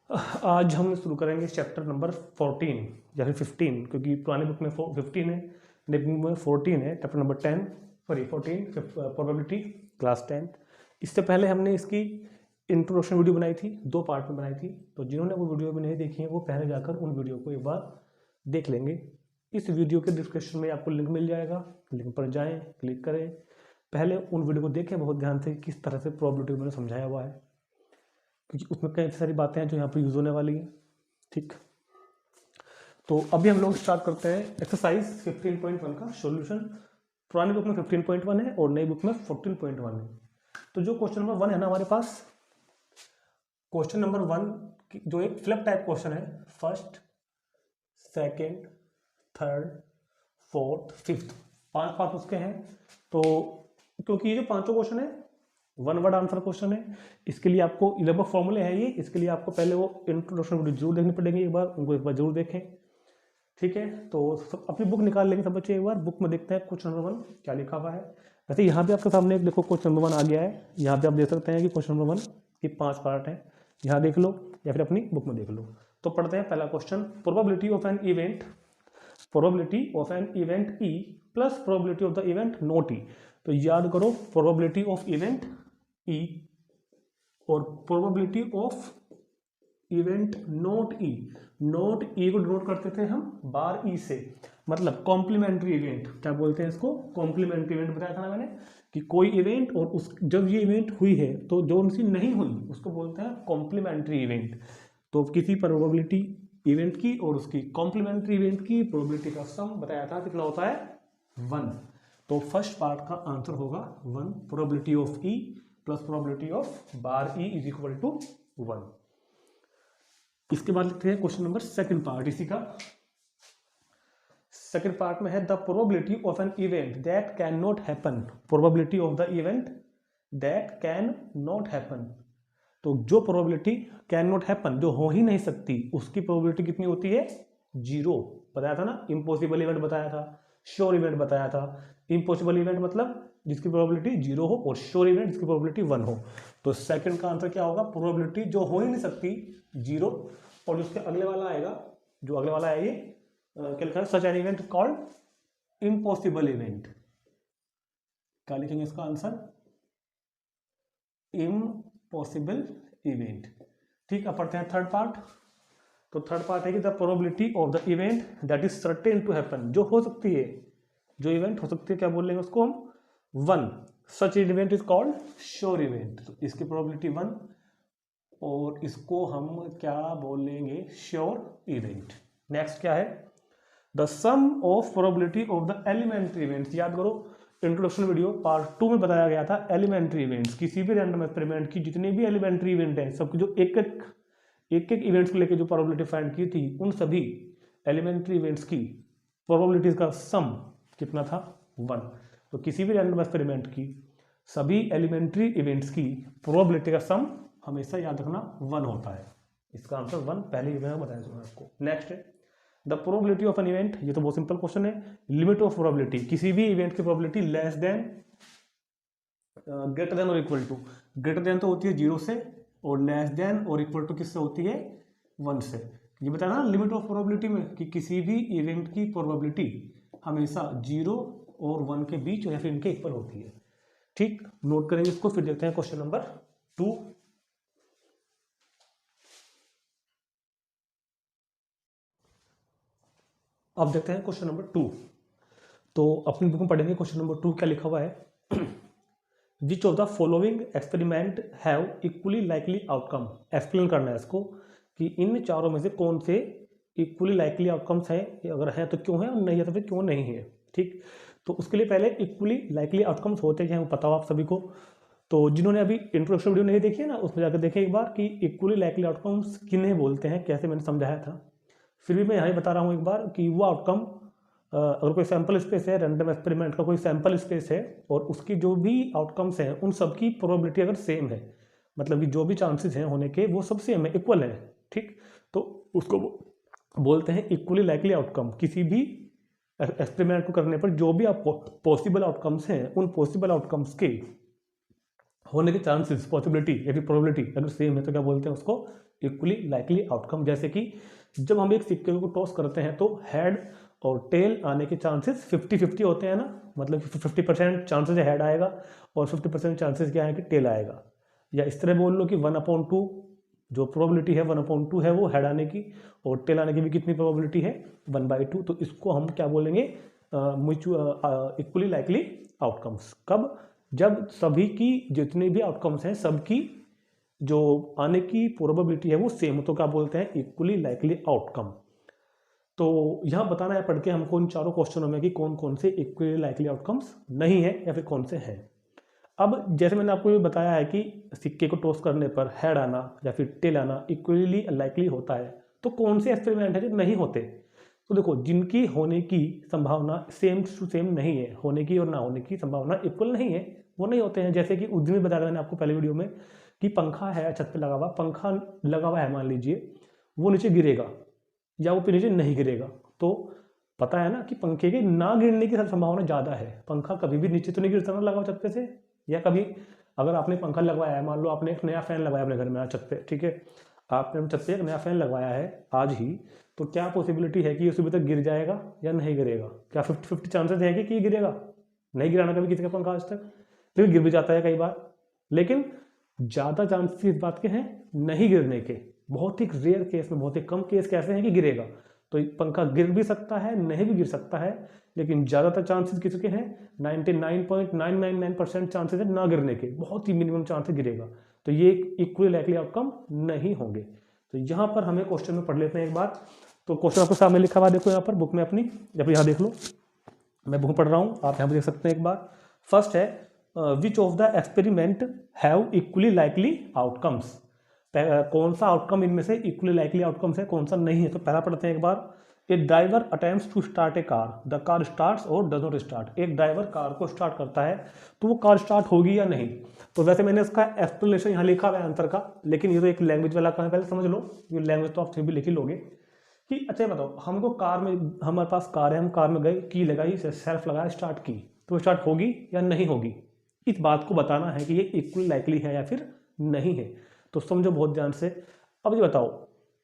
आज हम शुरू करेंगे चैप्टर नंबर 14 या फिर 15, क्योंकि पुरानी बुक में 15 है, नई बुक में 14 है। Chapter number 10 sorry 14 probability class 10। इससे पहले हमने इसकी इंट्रोडक्शन वीडियो बनाई थी, 2 पार्ट में बनाई थी। तो जिन्होंने वो वीडियो भी नहीं देखी है वो पहले जाकर उन वीडियो को एक बार देख लेंगे। इस वीडियो के डिस्क्रिप्शन में आपको लिंक मिल जाएगा, लिंक पर जाएँ, क्लिक करें, पहले उन वीडियो को देखें बहुत ध्यान से किस तरह से प्रोबेबिलिटी मैंने समझाया हुआ है, क्योंकि उसमें कई सारी बातें हैं जो यहाँ पर यूज़ होने वाली हैं। ठीक, तो अभी हम लोग स्टार्ट करते हैं एक्सरसाइज 15.1 का सॉल्यूशन। पुरानी बुक में 15.1 है और नई बुक में 14.1 है। तो जो क्वेश्चन नंबर 1 है ना हमारे पास, क्वेश्चन नंबर 1 जो एक फ्लिप टाइप क्वेश्चन है, first, second, third, fourth, fifth, 5 part उसके हैं। तो क्योंकि ये जो 5 क्वेश्चन है 1 वर्ड आंसर क्वेश्चन है, इसके लिए आपको लगभग फॉर्मूले हैं ये, इसके लिए आपको पहले वो इंट्रोडक्शन वीडियो जरूर देखनी पड़ेगी, एक बार उनको एक बार जरूर देखें। ठीक है, तो अपनी बुक निकाल लेंगे सब बच्चे, एक बार बुक में देखते हैं क्वेश्चन नंबर 1 क्या लिखा हुआ है। वैसे यहाँ पे आपके सामने एक देखो क्वेश्चन नंबर 1 आ गया है, यहाँ पे आप देख सकते हैं कि क्वेश्चन नंबर 1 की 5 पार्ट है, यहाँ देख लो या फिर अपनी बुक में देख लो। तो पढ़ते हैं पहला question, probability of an event, probability of an event E plus probability of the event not E. तो याद करो, प्रोबेबिलिटी ऑफ इवेंट ई और probability of event not E. Not E को डिनोट करते थे हम बार ई से, मतलब कॉम्प्लीमेंट्री इवेंट। क्या बोलते हैं इसको? कॉम्प्लीमेंट्री इवेंट बताया था ना मैंने कि कोई इवेंट और उस जब ये इवेंट हुई है तो जो उनसी नहीं हुई उसको बोलते हैं कॉम्प्लीमेंट्री इवेंट। तो किसी प्रोबेबिलिटी इवेंट की और उसकी कॉम्प्लीमेंट्री इवेंट की प्रोबेबिलिटी का सम बताया था कितना होता है? 1। तो फर्स्ट पार्ट का आंसर होगा 1, probability of E plus probability of bar E is equal to 1। इसके बाद लिखते हैं क्वेश्चन नंबर सेकंड पार्ट इसी का। सेकंड पार्ट में है the probability of an event that can not happen, probability of the event that can not happen. तो जो प्रोबेबिलिटी कैन नॉट हैपन, जो हो ही नहीं सकती, उसकी प्रोबेबिलिटी कितनी होती है? 0 बताया था ना। इम्पॉसिबल इवेंट बताया था, श्योर इवेंट बताया था। इम्पॉसिबल इवेंट मतलब जिसकी प्रोबेबिलिटी 0 हो और श्योर इवेंट जिसकी प्रोबेबिलिटी 1 हो। तो सेकंड का आंसर क्या होगा? प्रोबेबिलिटी जो हो ही नहीं सकती 0, और उसके अगले वाला आएगा, जो अगले वाला है ये क्या लिखा है? Such an event called impossible event. क्या लिखेंगे इसका आंसर? Impossible event. ठीक, अब पढ़ते हैं थर्ड पार्ट। तो थर्ड पार्ट है कि the probability of the event that is certain to happen, जो हो सकती है, जो इवेंट हो सकती है, क्या बोल लेंगे उसको हम? 1। सच event is called sure event. तो इसकी प्रोबेबिलिटी 1 और इसको हम क्या बोलेंगे? Sure event. नेक्स्ट क्या है? The sum of probability of the elementary events. याद करो, इंट्रोडक्शन वीडियो पार्ट 2 में बताया गया था एलिमेंट्री इवेंट्स, किसी भी रैंडम एक्सपेरिमेंट की जितने भी एलिमेंट्री इवेंट हैं सबकी जो एक एक इवेंट्स को लेकर जो प्रोबेबिलिटी फाइंड की थी, उन सभी एलिमेंट्री इवेंट्स की प्रोबेबिलिटीज का सम कितना था? 1। तो किसी भी रैंडम एक्सपेरिमेंट की सभी एलिमेंट्री इवेंट्स की प्रोबेबिलिटी का सम हमेशा याद रखना 1 होता है। इसका आंसर 1 पहले ही मैंने बताया था आपको। नेक्स्ट है the probability of an event. ये तो बहुत सिंपल क्वेश्चन है। लिमिट ऑफ प्रोबेबिलिटी, किसी भी इवेंट की probability less than, greater than और इक्वल टू। ग्रेटर देन तो होती है 0 से, और लेस देन और इक्वल टू किससे होती है? 1 से। ये बताया ना लिमिट ऑफ प्रोबेबिलिटी में कि किसी भी इवेंट की प्रोबेबिलिटी हमेशा 0 और 1 के बीच या फिर इनके इक्वल होती है। ठीक, नोट करेंगे इसको, फिर देखते हैं क्वेश्चन नंबर 2। अब देखते हैं क्वेश्चन नंबर 2। तो अपनी बुक में पढ़ेंगे क्वेश्चन नंबर 2 क्या लिखा हुआ है। Which of the following experiment have equally likely outcome. Explain करना है इसको कि इन चारों में से कौन से इक्वली लाइकली आउटकम्स हैं, अगर हैं तो क्यों है, और नहीं है तो फिर क्यों नहीं है। ठीक, तो उसके लिए पहले इक्वली लाइकली आउटकम्स होते हैं वो पता हो आप सभी को। तो जिन्होंने अभी इंट्रोडक्शन वीडियो नहीं देखी है ना, उसमें जाकर देखें एक बार कि इक्वली लाइकली आउटकम्स किन्हें बोलते हैं, कैसे मैंने समझाया था। फिर भी मैं यहाँ ही बता रहा हूँ एक बार कि वो आउटकम, अगर कोई सैम्पल स्पेस है, रैंडम एक्सपेरिमेंट का कोई सैम्पल स्पेस है, और उसकी जो भी आउटकम्स हैं उन सब की प्रोबेबिलिटी अगर सेम है, मतलब कि जो भी चांसेस हैं होने के वो सब सेम है, इक्वल है। ठीक, तो उसको बोलते हैं इक्वली लाइकली आउटकम। किसी भी एक्सपेरिमेंट को करने पर जो भी आप पॉसिबल आउटकम्स हैं, उन पॉसिबल आउटकम्स के होने के चांसेस, पॉसिबिलिटी या फिर प्रोबेबिलिटी अगर सेम है तो क्या बोलते हैं उसको, इक्वली लाइकली आउटकम। जैसे कि जब हम एक सिक्के को टॉस करते हैं तो हेड और टेल आने के चांसेस 50-50 होते हैं ना, मतलब 50% चांसेस हेड आएगा और 50% चांसेस क्या है कि टेल आएगा। या इस तरह बोल लो कि 1/2 जो प्रोबेबिलिटी है 1/2 है वो हेड आने की, और टेल आने की भी कितनी प्रोबेबिलिटी है 1/2। तो इसको हम क्या बोलेंगे, इक्वली लाइकली आउटकम्स। कब, जब सभी की जितनी भी आउटकम्स हैं सबकी जो आने की प्रोबेबिलिटी है वो सेम, तो क्या बोलते हैं, इक्वली लाइकली आउटकम। तो यहाँ बताना है पढ़ के हमको इन चारों क्वेश्चनों में कि कौन कौन से इक्वली लाइकली आउटकम्स नहीं है या फिर कौन से हैं। अब जैसे मैंने आपको ये बताया है कि सिक्के को टॉस करने पर हेड आना या फिर टेल आना इक्वली लाइकली होता है, तो कौन से एक्सपेरिमेंट है जो नहीं होते। तो देखो, जिनकी होने की संभावना सेम टू सेम नहीं है, होने की और ना होने की संभावना इक्वल नहीं है, वो नहीं होते हैं। जैसे कि उस दिन भी बताया मैंने आपको पहले वीडियो में कि पंखा है छत पे लगा हुआ, पंखा लगा हुआ है मान लीजिए, वो नीचे गिरेगा या वो नीचे नहीं गिरेगा, तो पता है ना कि पंखे के ना गिरने की संभावना ज़्यादा है। पंखा कभी भी नीचे तो नहीं गिरता ना लगा हुआ छत पे से, या कभी अगर आपने पंखा लगवाया है, मान लो आपने एक नया फैन लगाया अपने घर में छत पे, ठीक है, आपने छत पे एक नया फैन लगवाया है आज ही, तो क्या पॉसिबिलिटी है कि ये सुबह तक गिर जाएगा या नहीं गिरेगा? क्या 50-50 चांसेस है कि गिरेगा? नहीं गिराना कभी किसी का पंखा आज तक, फिर गिर भी जाता है कई बार, लेकिन ज़्यादा चांसेस इस बात के हैं नहीं गिरने के। बहुत ही रेयर केस में, बहुत ही कम केस कैसे हैं कि गिरेगा। तो पंखा गिर भी सकता है, नहीं भी गिर सकता है, लेकिन ज़्यादातर चांसेस किसके हैं, 99.999% चांसेस है ना गिरने के, बहुत ही मिनिमम चांसेस गिरेगा। तो ये इक्वली लाइकली आउटकम नहीं होंगे। तो यहाँ पर हमें क्वेश्चन में पढ़ लेते हैं एक बार। तो क्वेश्चन आपको सामने लिखा हुआ देखो यहाँ पर बुक में अपनी, जब यहाँ देख लो, मैं बुक पढ़ रहा हूँ, आप यहाँ पर देख सकते हैं एक बार। फर्स्ट है which of the experiment have equally likely outcomes, कौन सा आउटकम इनमें से इक्वली लाइकली आउटकम्स है, कौन सा नहीं है। तो पहला पढ़ते हैं एक बार। A driver attempts to start a car, the car starts और डज नॉट स्टार्ट। एक ड्राइवर कार को स्टार्ट करता है तो वो कार स्टार्ट होगी या नहीं। तो वैसे मैंने इसका एक्सप्लेनेशन यहाँ लिखा हुआ है आंसर का, लेकिन ये तो एक लैंग्वेज वाला काम है, पहले समझ लो। ये लैंग्वेज तो आप फिर भी लिख ही लोगे कि अच्छा बताओ, हमको कार में, हमारे पास कार है, हम कार में गए, की लगाई, सेल्फ लगाया, स्टार्ट की, तो स्टार्ट होगी या नहीं होगी। इस बात को बताना है कि ये इक्वली लाइकली है या फिर नहीं है। तो समझो बहुत ध्यान से। अब ये बताओ,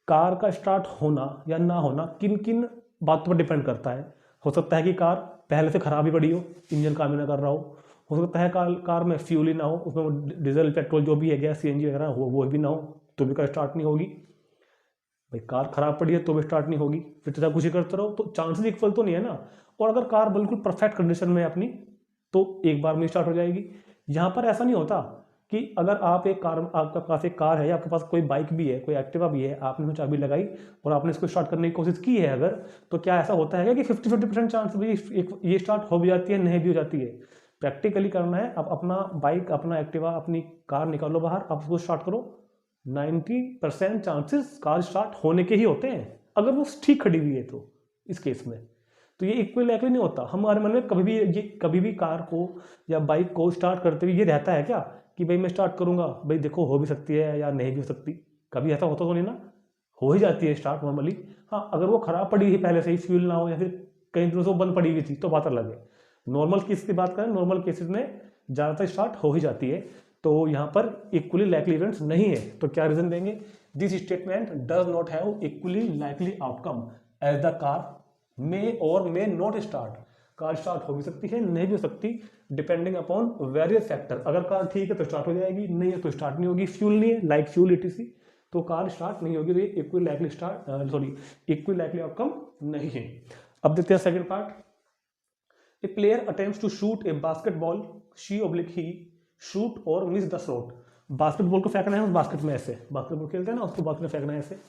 कार का स्टार्ट होना या ना होना किन किन बातों पर डिपेंड करता है। हो सकता है कि कार पहले से खराब ही पड़ी हो, इंजन काम ही ना कर रहा हो सकता है कार में फ्यूल ही ना हो, उसमें डीजल पेट्रोल जो भी है, गैस सीएनजी वगैरह हो, वो भी ना हो, तो भी कार स्टार्ट नहीं होगी। भाई कार खराब पड़ी है तो भी स्टार्ट नहीं होगी, फिर तो कुछ ही करते रहो, तो चांसेस इक्वल तो नहीं है ना। और अगर कार बिल्कुल परफेक्ट कंडीशन में है अपनी, तो एक बार में स्टार्ट हो जाएगी। यहाँ पर ऐसा नहीं होता कि अगर आप एक कार, आपके पास एक कार है या आपके पास कोई बाइक भी है, कोई एक्टिवा भी है, आपने उसमें चाबी लगाई और आपने इसको स्टार्ट करने की कोशिश की है अगर, तो क्या ऐसा होता है कि 50-50% चांस भी ये स्टार्ट हो भी जाती है, नहीं भी हो जाती है। प्रैक्टिकली करना है, आप अपना बाइक, अपना एक्टिवा, अपनी कार निकालो बाहर, आप उसको स्टार्ट करो, 90% चांसेस कार स्टार्ट होने के ही होते हैं, अगर वो ठीक खड़ी हुई है तो। इस केस में तो ये इक्वल लाइकली नहीं होता। हमारे मन में कभी भी कार को या बाइक को स्टार्ट करते हुए ये रहता है क्या कि भाई मैं स्टार्ट करूंगा, भाई देखो हो भी सकती है या नहीं भी हो सकती। कभी ऐसा होता तो नहीं ना, हो ही जाती है स्टार्ट नॉर्मली। हाँ, अगर वो खराब पड़ी थी पहले से ही, फ्यूल ना हो या फिर कई दिनों से बंद पड़ी हुई थी, तो बात अलग है। नॉर्मल केस की बात करें, नॉर्मल केसेस में ज़्यादातर स्टार्ट हो ही जाती है। तो यहाँ पर इक्वली लाइकली इवेंट्स नहीं है। तो क्या रीजन देंगे, this statement does not have equally likely outcome as the car may और may not start. Car start हो भी सकती है, नहीं भी हो सकती, डिपेंडिंग अपॉन वेरियस फैक्टर। अगर कार ठीक है तो स्टार्ट हो जाएगी, नहीं है तो स्टार्ट नहीं होगी। फ्यूल नहीं है, लाइक फ्यूल ETC, तो कार स्टार्ट नहीं होगी। तो ये इक्वली लाइकली आउटकम नहीं है। अब देखते हैं second part. A player attempts to shoot a basketball, she he shoot और मिस द शॉट। बास्केटबॉल को फेंकना है उस बास्केट में, ऐसे बास्केटबॉल खेलते हैं ना, उसको बास्केट में फेंकना है ऐसे।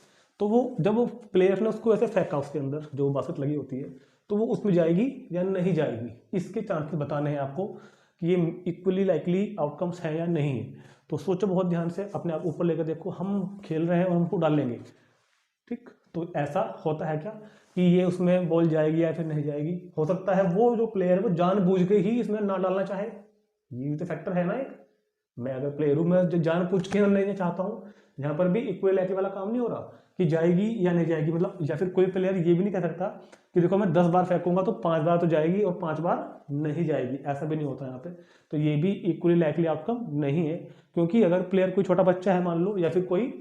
तो वो जब वो प्लेयर ने उसको ऐसे फेंका उसके अंदर जो बास्केट लगी होती है, तो वो उसमें जाएगी या नहीं जाएगी, इसके चांसेस बताने हैं आपको कि ये इक्वली लाइकली आउटकम्स हैं या नहीं है। तो सोचो बहुत ध्यान से, अपने आप ऊपर लेकर देखो, हम खेल रहे हैं और हमको डाल लेंगे, ठीक, तो ऐसा होता है क्या कि ये उसमें बॉल जाएगी या फिर नहीं जाएगी। हो सकता है वो जो प्लेयर है वो जानबूझ के ही इसमें ना डालना चाहे, ये तो फैक्टर है ना एक। मैं अगर प्लेयर हूँ, मैं जानबूझ के नहीं चाहता हूँ, यहाँ पर भी इक्वली लाइकली वाला काम नहीं हो रहा कि जाएगी या नहीं जाएगी, मतलब या फिर कोई प्लेयर ये भी नहीं कह सकता कि देखो मैं 10 बार फेंकूंगा तो 5 बार तो जाएगी और 5 बार नहीं जाएगी, ऐसा भी नहीं होता यहाँ पे। तो ये भी इक्वली लाइकली आउटकम नहीं है, क्योंकि अगर प्लेयर कोई छोटा बच्चा है मान लो, या फिर कोई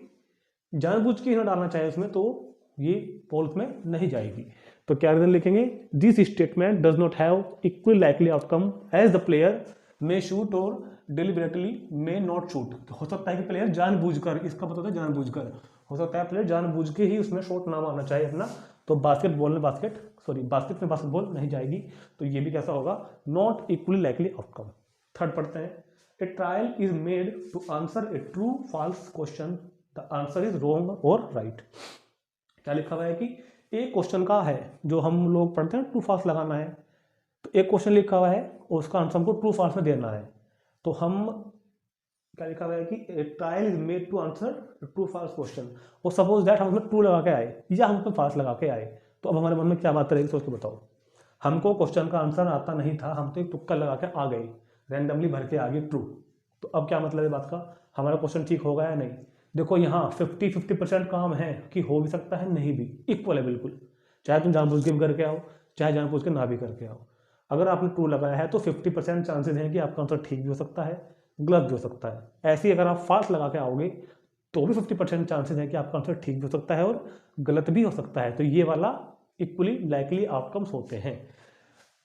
जानबूझ के ही ना डालना चाहे उसमें, तो ये बॉल उसमें नहीं जाएगी। तो क्या रीजन लिखेंगे, this statement does not have equally likely outcome as the player may shoot or deliberately may not shoot. हो सकता है कि प्लेयर जानबूझकर, इसका पता होता है जानबूझकर, हो सकता है प्लेयर जानबूझ के ही उसमें शॉट ना मारना चाहे अपना, तो बास्केटबॉल में बास्केट में बास्केटबॉल नहीं जाएगी। तो ये भी कैसा होगा, not equally likely outcome. Third पढ़ते हैं, a trial is made to answer a true false question, the answer is wrong or right. क्या लिखा हुआ है कि एक क्वेश्चन का है जो हम लोग पढ़ते हैं ट्रू फॉल्स लगाना है, तो एक क्वेश्चन लिखा हुआ है और उसका आंसर हमको ट्रू फॉल्स में देना है। तो हम क्या लिखा हुआ है कि trial is made to answer true false question, और सपोज दैट हम उसमें ट्रू लगा के आए या हम उसमें फॉल्स लगा के आए, तो अब हमारे मन में क्या बात रहेगी, सोच के बताओ। हमको क्वेश्चन का आंसर आता नहीं था, हम तो एक तुक्का लगा के आ गए, रैंडमली भर के आ गए ट्रू। तो अब क्या मतलब है बात का, हमारा क्वेश्चन ठीक होगा या नहीं। देखो यहाँ 50-50% काम है कि हो भी सकता है नहीं भी, इक्वल है बिल्कुल, चाहे तुम जानबूझ के भी करके आओ चाहे जानबूझ के ना भी करके आओ। अगर आपने ट्रू लगाया है तो 50% चांसेस हैं कि आपका आंसर ठीक भी हो सकता है, गलत भी हो सकता है। ऐसे ही अगर आप फाल्स लगा के आओगे तो भी 50% चांसेस है कि आपका आंसर ठीक भी हो सकता है और गलत भी हो सकता है। तो ये वाला इक्वली लाइकली आउटकम्स होते हैं।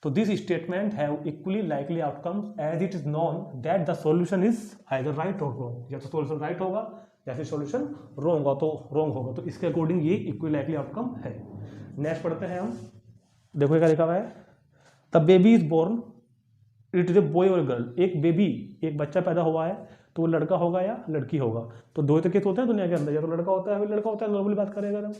तो this statement have equally likely outcomes as it is known that the solution is either right or wrong, या तो सॉल्यूशन राइट होगा या फिर सॉल्यूशन रॉन्ग होगा, तो रॉन्ग होगा। तो इसके अकॉर्डिंग ये इक्वली लाइकली आउटकम है। नेक्स्ट पढ़ते हैं हम, देखो क्या लिखा हुआ है, the baby is born it is a boy or girl. एक बेबी, एक बच्चा पैदा हुआ है तो वो लड़का होगा या लड़की होगा। तो दो तो केस होते हैं दुनिया के अंदर, या तो लड़का होता है फिर लड़का होता है, नॉर्मली बात करें अगर हम।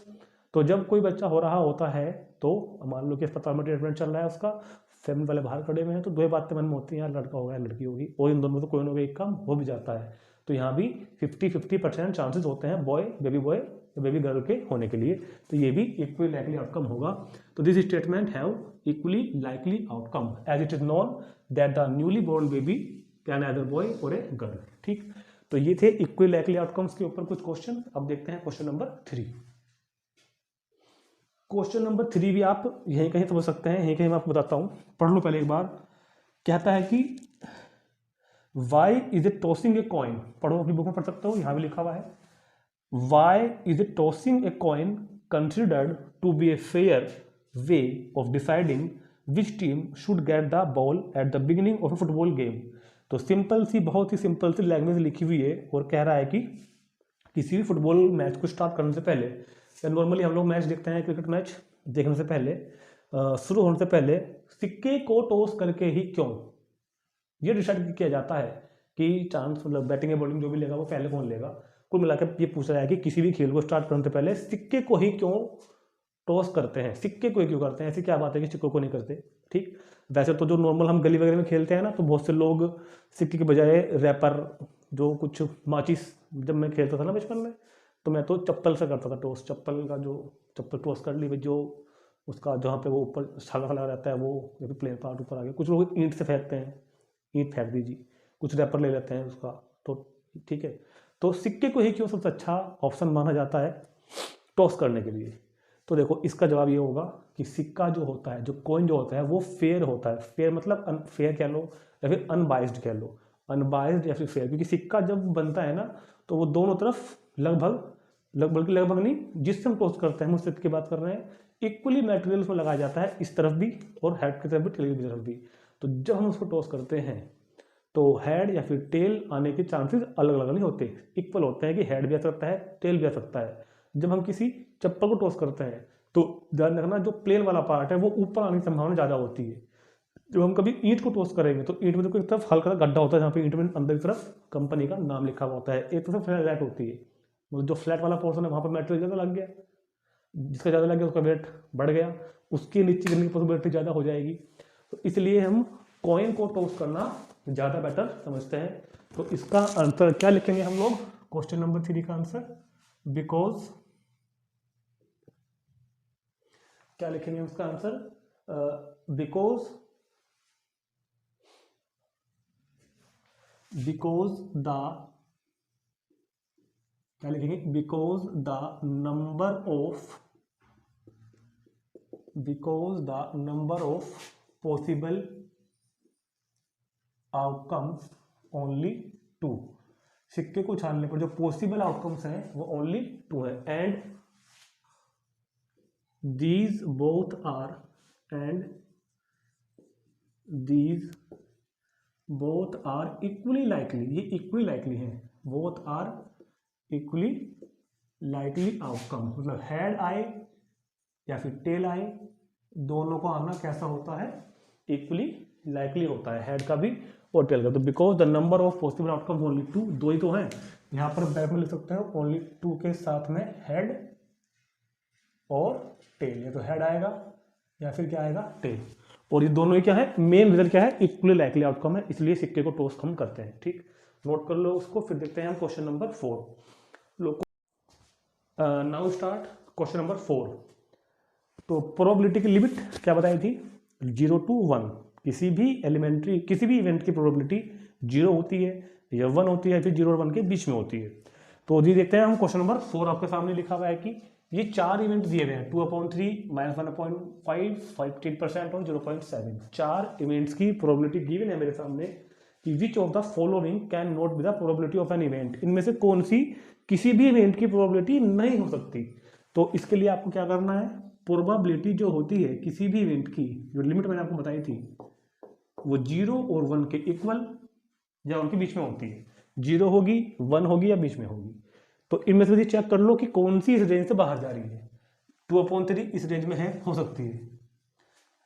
तो जब कोई बच्चा हो रहा होता है तो मान लो कि अस्पताल में ट्रीटमेंट चल रहा है उसका, फैमिली वाले बाहर खड़े हुए हैं, तो दो बातें मन में होती हैं, यार लड़का होगा या लड़की होगी, और इन दोनों में तो कोई ना कोई एक काम हो भी जाता है। तो यहाँ भी 50-50% चांसेस होते हैं बॉय या बेबी गर्ल के होने के लिए। तो ये भी इक्वली लाइकली आउटकम होगा। तो this statement have equally likely outcome as it is known that the newly born baby can either boy or a girl. ठीक, तो ये थे इक्वली लाइकली आउटकम्स के ऊपर कुछ क्वेश्चन। अब देखते हैं क्वेश्चन नंबर 3। क्वेश्चन नंबर 3 भी आप यहीं कहीं समझ सकते हैं, यहीं कहीं मैं आपको बताता हूँ, पढ़ लो पहले एक बार। कहता है कि why is a tossing a coin, पढ़ो अपनी बुक में पढ़ सकते हो, यहाँ भी लिखा हुआ है। Why is a tossing a coin considered to be a fair way of deciding which team should get the ball at the beginning of a football game. तो सिंपल सी, बहुत ही सिंपल सी लैंग्वेज लिखी हुई है, और कह रहा है कि किसी भी फुटबॉल मैच को स्टार्ट करने से पहले, या नॉर्मली हम लोग मैच देखते हैं, क्रिकेट मैच देखने से पहले, शुरू होने से पहले सिक्के को टॉस करके ही क्यों ये डिसाइड किया जाता है कि चांस, मतलब बैटिंग या बॉलिंग जो भी लेगा वो पहले कौन लेगा। कुल मिलाकर ये पूछा जाए कि किसी भी खेल को स्टार्ट करने से पहले सिक्के को ही क्यों टॉस करते हैं, सिक्के को ही क्यों करते हैं, ऐसी क्या बात है कि सिक्कों को नहीं करते। ठीक, वैसे तो जो नॉर्मल हम गली वगैरह में खेलते हैं ना, तो बहुत से लोग सिक्के के बजाय रैपर, जो कुछ माचिस, जब मैं खेलता था ना बचपन में, तो मैं तो चप्पल से करता था टॉस, चप्पल का जो चप्पल टॉस कर ली, जो उसका जहाँ पे वो ऊपर छाला लगा रहता है वो, या फिर प्लेन पार्ट ऊपर आ गया। कुछ लोग ईंट से फेंकते हैं, ईंट फेंक दीजिए, कुछ रैपर ले लेते हैं उसका, तो ठीक है। तो सिक्के को ही क्यों सबसे अच्छा ऑप्शन माना जाता है टॉस करने के लिए। तो देखो इसका जवाब ये होगा कि सिक्का जो होता है, जो कॉइन जो होता है, वो फेयर होता है। फेयर मतलब अनफेयर कह लो या फिर अनबाइज्ड कह लो, अनबाइज्ड या फिर फेयर, क्योंकि सिक्का जब बनता है ना तो वो दोनों तरफ लगभग नहीं, जिससे हम टॉस करते हैं हम उससे की बात कर रहे हैं, इक्वली मटेरियल उसमें लगाया जाता है, इस तरफ भी और हेड की तरफ भी, टेल की तरफ भी। तो जब हम उसको टॉस करते हैं तो हेड या फिर टेल आने के चांसेस अलग अलग नहीं होते, इक्वल होते हैं कि हेड भी आ सकता है टेल भी आ सकता है। जब हम किसी चप्पल को टॉस करते हैं तो ध्यान रखना, जो प्लेन वाला पार्ट है वो ऊपर आने की संभावना ज़्यादा होती है। जब हम कभी ईंट को टॉस करेंगे तो ईंट में तो एक तरफ हल्का सा गड्ढा होता है, जहाँ पे ईंट में अंदर की तरफ कंपनी का नाम लिखा हुआ होता है, एक तरफ फ्लैट होती है, मतलब जो फ्लैट वाला पोर्सन है वहाँ पर मेटेरियल ज़्यादा लग गया, जिसका ज़्यादा लग गया उसका वेट बढ़ गया, उसके नीचे गिरने की पॉसिबिलिटी ज़्यादा हो जाएगी। तो इसलिए हम कॉइन को टॉस करना ज़्यादा बेटर समझते हैं। तो इसका आंसर क्या लिखेंगे हम लोग, क्वेश्चन नंबर 3 का आंसर, बिकॉज, क्या लिखेंगे उसका आंसर, बिकॉज द क्या लिखेंगे, because the number of possible outcomes only 2। सिक्के को छानने पर जो पॉसिबल आउटकम्स हैं वो ओनली 2 है। And these both are equally likely, ये इक्वली लाइकली है, both are equally likely outcome, मतलब हेड आए या फिर टेल आए, दोनों का आना कैसा होता है, इक्वली लाइकली होता है, हेड का भी और टेल का। तो because the number of possible outcome only 2, 2 ही तो हैं, यहाँ पर बैक में लिख सकते हैं ओनली 2 के साथ में हेड और टेल, या तो हेड आएगा या फिर क्या आएगा, टेल, और ये दोनों ही क्या है, मेन रिजल्ट क्या है, इक्वली लाइकली आउटकम है, इसलिए सिक्के को टॉस हम करते हैं। ठीक, नोट कर लो उसको। फिर देखते हैं हम question number 4। Now start question number 4। तो प्रोबेबिलिटी की लिमिट क्या बताई थी, 0 to 1। किसी भी इवेंट की प्रोबेबिलिटी 0 होती है या 1 होती है, फिर 0 और 1 के बीच में होती है। तो जी देखते हैं हम क्वेश्चन नंबर 4, आपके सामने लिखा हुआ है कि ये 4 इवेंट दिए हुए हैं, 2/3, -1/5, 15% और 0.7। 4 इवेंट्स की प्रोबेबिलिटी गिवन है मेरे सामने कि which of the following can not be the probability of an event, इनमें से कौन सी किसी भी इवेंट की प्रोबेबिलिटी नहीं हो सकती। तो इसके लिए आपको क्या करना है, प्रोबेबिलिटी जो होती है किसी भी इवेंट की, जो लिमिट मैंने आपको बताई थी, वो 0 और 1 के इक्वल या उनके बीच में होती है। 0 होगी, 1 होगी या बीच में होगी। तो इनमें से चेक कर लो कि कौन सी इस रेंज से बाहर जा रही है। 2/3 इस रेंज में है, हो सकती है।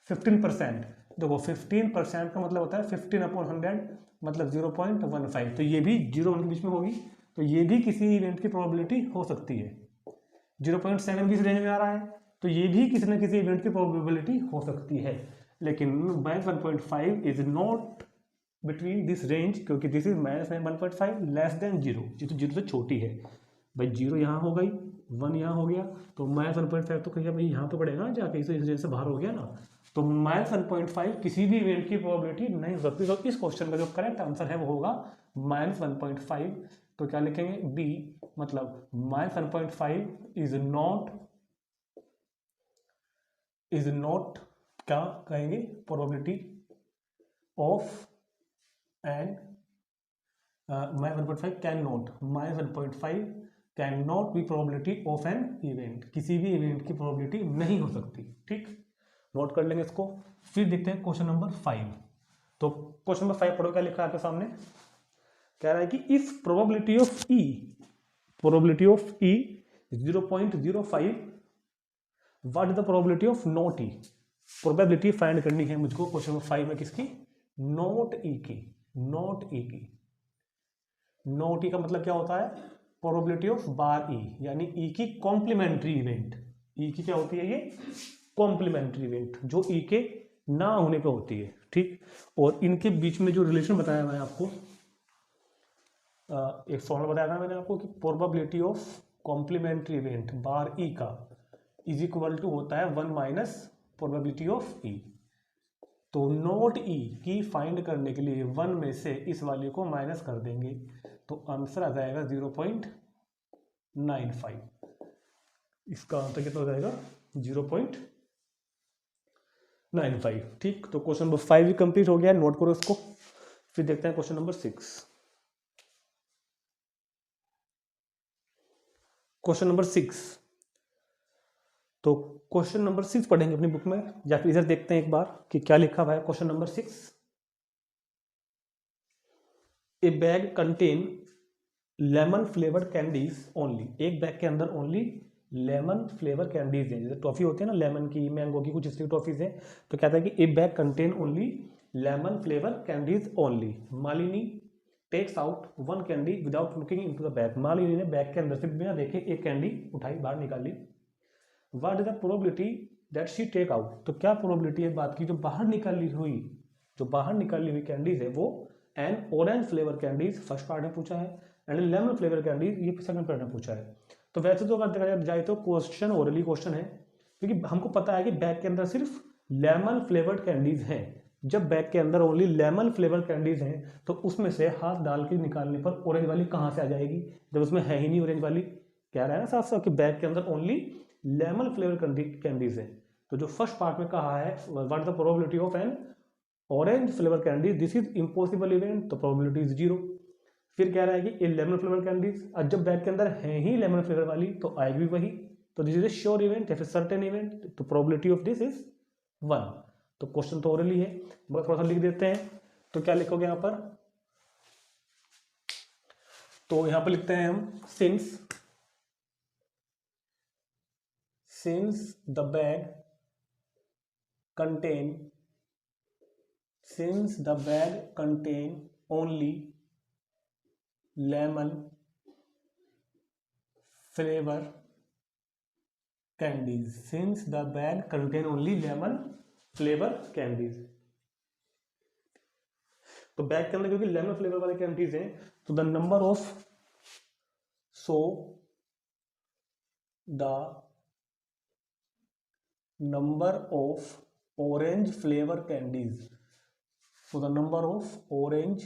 15%, देखो 15% का मतलब होता है 15/100, मतलब 0.15, तो ये भी 0 1 के बीच में होगी, तो ये भी किसी इवेंट की प्रोबेबिलिटी हो सकती है। 0.7 भी इस रेंज में आ रहा है, तो ये भी किसी न किसी इवेंट की प्रोबेबिलिटी हो सकती है। लेकिन -1.5 is not between this range, क्योंकि दिस इज -1.5 लेस देन 0, ये तो 0 से छोटी है। भाई 0 यहाँ हो गई, 1 यहाँ हो गया, तो -1.5 तो कहिए भाई यहाँ पे पड़ेगा ना जाके, इस रेंज से बाहर हो गया ना। तो -1.5 किसी भी इवेंट की प्रोबेबिलिटी नहीं हो सकती। तो इस क्वेश्चन का जो करेक्ट आंसर है वो होगा -1.5। तो क्या लिखेंगे, बी, मतलब -1.5 इज नॉट क्या कहेंगे, probability of and -1.5 can not be probability of an event, किसी भी इवेंट की प्रोबेबिलिटी नहीं हो सकती। ठीक, नोट कर लेंगे इसको। फिर देखते हैं क्वेश्चन नंबर 5। तो क्वेश्चन नंबर 5 पढ़ो, क्या लिखा है आपके सामने, कह रहा है कि if probability of E 0.05, what is the probability of not E. Probability find करनी है मुझको क्वेश्चन नंबर 5 में, किसकी, नॉट ई की। नॉट ई का मतलब क्या होता है, प्रोबेबिलिटी ऑफ बार ई, यानी ई की कॉम्प्लीमेंट्री इवेंट। ई की क्या होती है, ये कॉम्प्लीमेंट्री इवेंट, जो ई के ना होने पे होती है। ठीक, और इनके बीच में जो रिलेशन बताया हुआ है आपको, एक फॉर्मूला बताया था मैंने आपको कि प्रोबेबिलिटी ऑफ कॉम्प्लीमेंट्री इवेंट बार ई का इज इक्वल टू होता है 1 माइनस प्रोबेबिलिटी ऑफ ई। तो नॉट ई की फाइंड करने के लिए 1 में से इस वाले को माइनस कर देंगे, तो आंसर आ जाएगा 0.95। इसका आंसर कितना हो जाएगा, 0.95। ठीक, तो क्वेश्चन नंबर 5 भी कंप्लीट हो गया, नोट करो इसको। फिर देखते हैं क्वेश्चन नंबर 6। क्वेश्चन नंबर 6, तो क्वेश्चन नंबर 6 पढ़ेंगे अपनी बुक में, या फिर इधर देखते हैं एक बार कि क्या लिखा हुआ है। क्वेश्चन नंबर 6, ए bag contain lemon flavoured candies only. एक बैग के अंदर ओनली लेमन फ्लेवर कैंडीज है, जैसे टॉफी होती है ना, लेमन की, मैंगो की, कुछ इस तरह टॉफीज है। तो कहता है कि a bag contain only lemon flavour candies only. Malini takes out 1 candy without looking into the bag. Malini ने बैग के अंदर से बिना देखे एक कैंडी उठाई, बाहर निकाली। What is the probability that she take out. तो क्या प्रोबेबिलिटी है बात की, जो बाहर निकाली हुई कैंडीज है वो N orange flavour candies first part में पूछा है, एंड लेमन फ्लेवर कैंडीज ये सेकंड पार्ट में पूछा है। तो वैसे तो अगर देखा जाए तो क्वेश्चन ओरली क्वेश्चन है, क्योंकि हमको पता है कि बैग के अंदर सिर्फ लेमन फ्लेवर्ड कैंडीज हैं, जब बैग के अंदर ओनली लेमन फ्लेवर कैंडीज हैं तो उसमें से हाथ डाल के निकालने पर ऑरेंज वाली कहाँ से आ जाएगी, जब उसमें है ही नहीं ऑरेंज वाली। कह रहा है ना साफ साफ कि बैग के अंदर ओनली लेमन फ्लेवर कैंडीज है। तो जो फर्स्ट पार्ट में कहा है what the probability of N orange flavour candy, this is impossible event, तो प्रोबेबिलिटी इज 0। फिर कह रहा है कि लेमन फ्लेवर कैंडीज, अब जब बैग के अंदर है ही लेमन फ्लेवर वाली तो आएगी वही, तो this is a sure event या फिर सर्टेन इवेंट, तो प्रोबेबिलिटी ऑफ दिस इज 1। तो क्वेश्चन तो ओरली है, बस थोड़ा सा लिख देते हैं। तो क्या लिखोगे यहां पर, तो यहां पर लिखते हैं हम since the bag contain only lemon flavor candies, since the bag contain only lemon flavor candies, तो बैग के अंदर क्योंकि लेमन फ्लेवर वाले कैंडीज हैं तो the number of orange flavor candies, so the number of orange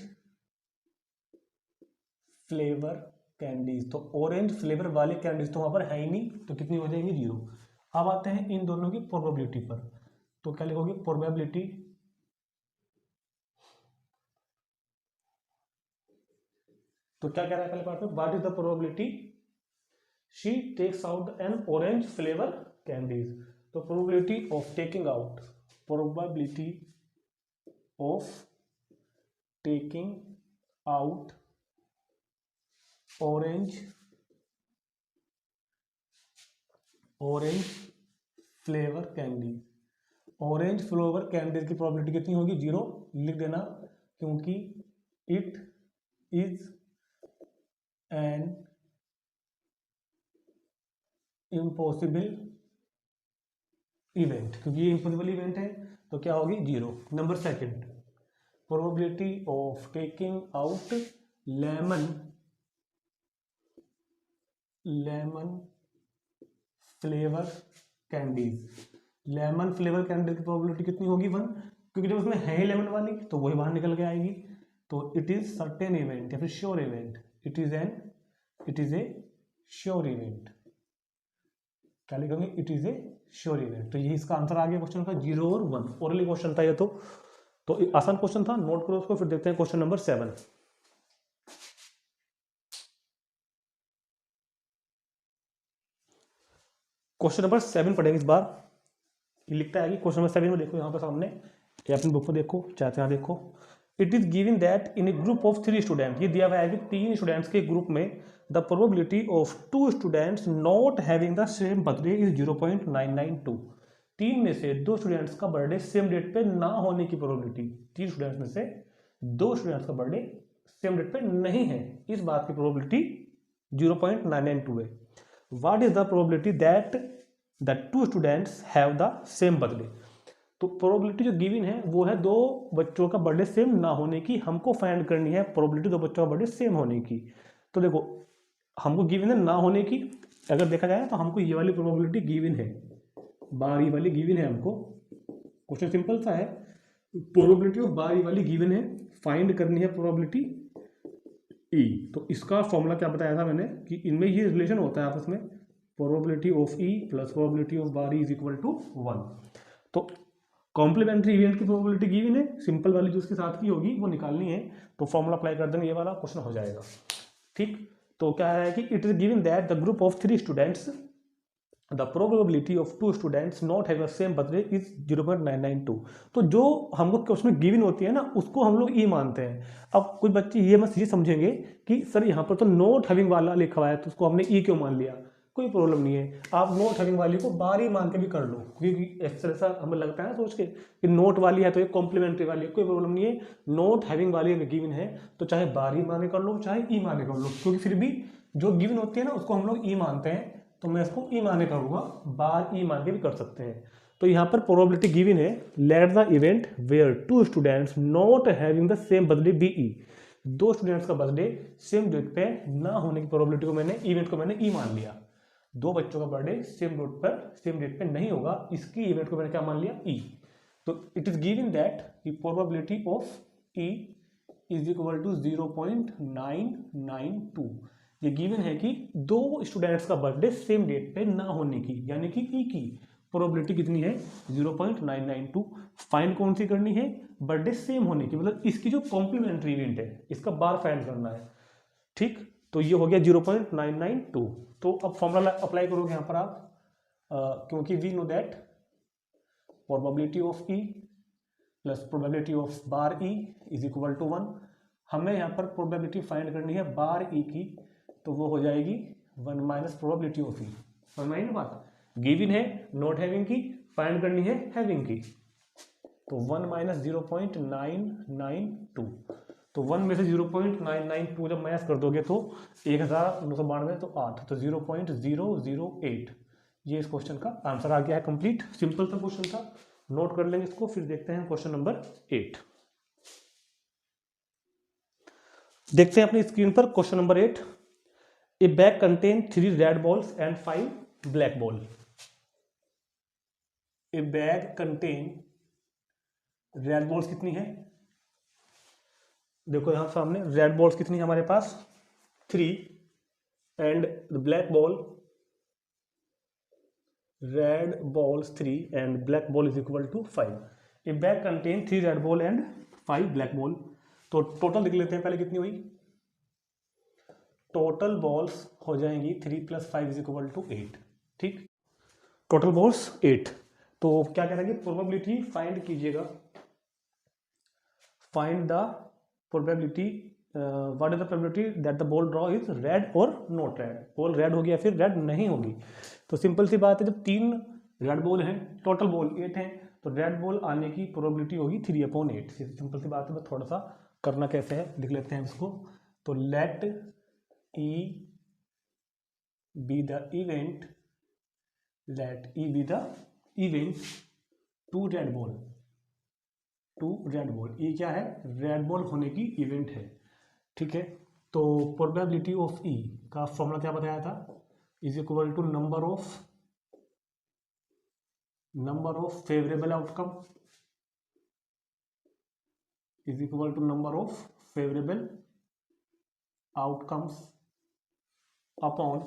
flavor candies, तो orange flavour वाले candies तो वहां पर है ही नहीं, तो कितनी हो जाएंगी 0। अब आते हैं इन दोनों की प्रोबेबिलिटी पर, तो क्या लिखोगे प्रोबेबिलिटी, तो क्या कह रहा है पहले पार्ट में, what is the probability she takes out an orange flavour candies, तो probability of taking out orange flavour candy, orange flavour candy की प्रोबेबिलिटी कितनी होगी 0 लिख देना, क्योंकि it is an impossible event, क्योंकि ये इम्पॉसिबल इवेंट है तो क्या होगी 0। Number second, probability of taking out lemon flavour candies, lemon flavour candy की प्रोबेबिलिटी कितनी होगी 1, क्योंकि जब उसमें है ही लेमन वाली तो वही बाहर निकल के आएगी, तो इट इज सर्टेन इवेंट या फिर sure event, it is A sure event, क्या लिखोगे it is A sure event. तो ये इसका आंसर आ गया क्वेश्चन का 0 और 1, ओरली क्वेश्चन था ये, तो आसान क्वेश्चन था, नोट करो उसको। फिर देखते हैं क्वेश्चन नंबर 7। क्वेश्चन नंबर 7 पढ़ेंगे इस बार, ये लिखता है कि क्वेश्चन नंबर 7 में देखो यहाँ पर सामने, या अपनी बुक में देखो चाहे यहाँ देखो, it is given that in A group of 3 student, ये दिया हुआ है कि 3 स्टूडेंट्स के ग्रुप में the probability of 2 students not having the same birthday is 0.992, 3 में से 2 स्टूडेंट्स का बर्थडे सेम डेट पे ना होने की प्रोबेबिलिटी, 3 स्टूडेंट्स में से 2 स्टूडेंट्स का बर्थडे सेम डेट पे नहीं है, इस बात की प्रोबेबिलिटी 0.992 है। What is the probability that the 2 students have the same birthday, तो प्रोबेबिलिटी जो गिवन है वो है 2 बच्चों का बर्थडे सेम ना होने की, हमको फाइंड करनी है प्रोबेबिलिटी 2 बच्चों का बर्थडे सेम होने की। तो देखो हमको गिवन है ना होने की, अगर देखा जाए तो हमको ये वाली प्रोबेबिलिटी गिवन है, बारी वाली गिवन है हमको, क्वेश्चन सिंपल सा है, प्रोबेबिलिटी ऑफ बारी वाली गिवन है, फाइंड करनी है प्रोबेबिलिटी ई। तो इसका फॉर्मूला क्या बताया था मैंने कि इनमें ये रिलेशन होता है आपस में, probability of E plus probability of बारी इज इक्वल टू 1। तो कॉम्प्लीमेंट्री इवेंट की प्रोबेबिलिटी गिवन है, सिंपल वाली जो उसके साथ की होगी वो निकालनी है, तो फॉर्मूला अप्लाई कर देंगे, ये वाला क्वेश्चन हो जाएगा। ठीक, तो क्या है कि it is given that the group of 3 students the probability of 2 students not having the same birthday is 0.992, तो जो हमको उसमें गिवन होती है ना उसको हम लोग ई मानते हैं। अब कुछ बच्चे ये समझेंगे कि सर यहाँ पर तो नॉट हैविंग वाला लिखा हुआ है तो उसको हमने ई क्यों मान लिया, कोई प्रॉब्लम नहीं है, आप नोट हैविंग वाली को बारी मान के भी कर लो, क्योंकि ऐसा हमें लगता है ना सोच के कि नोट वाली है तो ये कॉम्प्लीमेंट्री वाली है, कोई प्रॉब्लम नहीं है, नोट हैविंग वाली अगर गिवन है तो चाहे बारी माने कर लो चाहे ई माने कर लो, क्योंकि फिर भी जो गिवन होती है ना उसको हम लोग ई मानते हैं, तो मैं इसको ई माने करूँगा, बार ई मान के भी कर सकते हैं। तो यहाँ पर प्रोबेबिलिटी गिवन है, let the event where 2 students not having the same birthday be E, 2 students का बर्थडे सेम डेट पे ना होने की प्रोबेबिलिटी को मैंने इवेंट को मैंने ई मान लिया, 2 बच्चों का बर्थडे सेम डेट पे नहीं होगा, इसकी इवेंट को मैंने क्या मान लिया ई। तो इट इज गिवन दैट की probability of E is equal to 0.992। ये गिवन है कि दो स्टूडेंट्स का बर्थडे सेम डेट पे ना होने की, यानी कि ई की प्रोबेबिलिटी कितनी है 0.992। फाइंड कौन सी करनी है, बर्थडे सेम होने की, मतलब इसकी जो कॉम्प्लीमेंट्री इवेंट है इसका बार फाइंड करना है। ठीक, तो ये हो गया 0.992। तो अब फॉर्मूला अप्लाई करोगे यहाँ पर आप, क्योंकि we know that probability of E plus probability of bar E is equal to 1। हमें यहाँ पर प्रोबेबिलिटी फाइंड करनी है बार ई की, तो वो हो जाएगी 1 माइनस प्रोबेबिलिटी ऑफ ई। समझ में आई ना बात, गिवन है नॉट हैविंग की, फाइंड करनी है हैविंग की, तो 1 माइनस 0.992। तो 1 में से 0.992 जब माइनस कर दोगे तो 1992 तो 8, तो 0.008। ये इस क्वेश्चन का आंसर आ गया है कंप्लीट। सिंपल सा क्वेश्चन था, नोट कर लेंगे इसको। फिर देखते हैं क्वेश्चन नंबर 8। देखते हैं अपनी स्क्रीन पर question number 8। A bag contain 3 red balls and 5 black ball. A bag contain red balls कितनी है, देखो यहां सामने रेड बॉल्स कितनी है हमारे पास 3 and black ball, red balls 3 and black ball is equal to 5। A bag contain 3 red ball and 5 black ball. तो टोटल देख लेते हैं पहले कितनी हुई। टोटल बॉल्स हो जाएंगी 3 + 5 इज इक्वल टू 8। ठीक, टोटल बॉल्स 8। तो क्या कह रहा है कि प्रोबेबिलिटी फाइंड कीजिएगा, find the probability, what is the probability that the ball draw is red और नॉट रेड। बॉल रेड होगी या फिर रेड नहीं होगी। तो सिंपल सी बात है, जब 3 रेड बॉल हैं, टोटल बॉल 8 हैं, तो रेड बॉल आने की प्रोबेबिलिटी होगी 3/8। सिंपल सी बात है, बस थोड़ा सा करना कैसे है लिख लेते हैं इसको। तो let E be the event, let E be the event two red ball, two red ball. ये क्या है, रेड बॉल होने की इवेंट है। ठीक है, तो प्रोबेबिलिटी ऑफ ई का फॉर्मूला क्या बताया था, is equal to number of favourable outcome is equal to number of favourable outcomes upon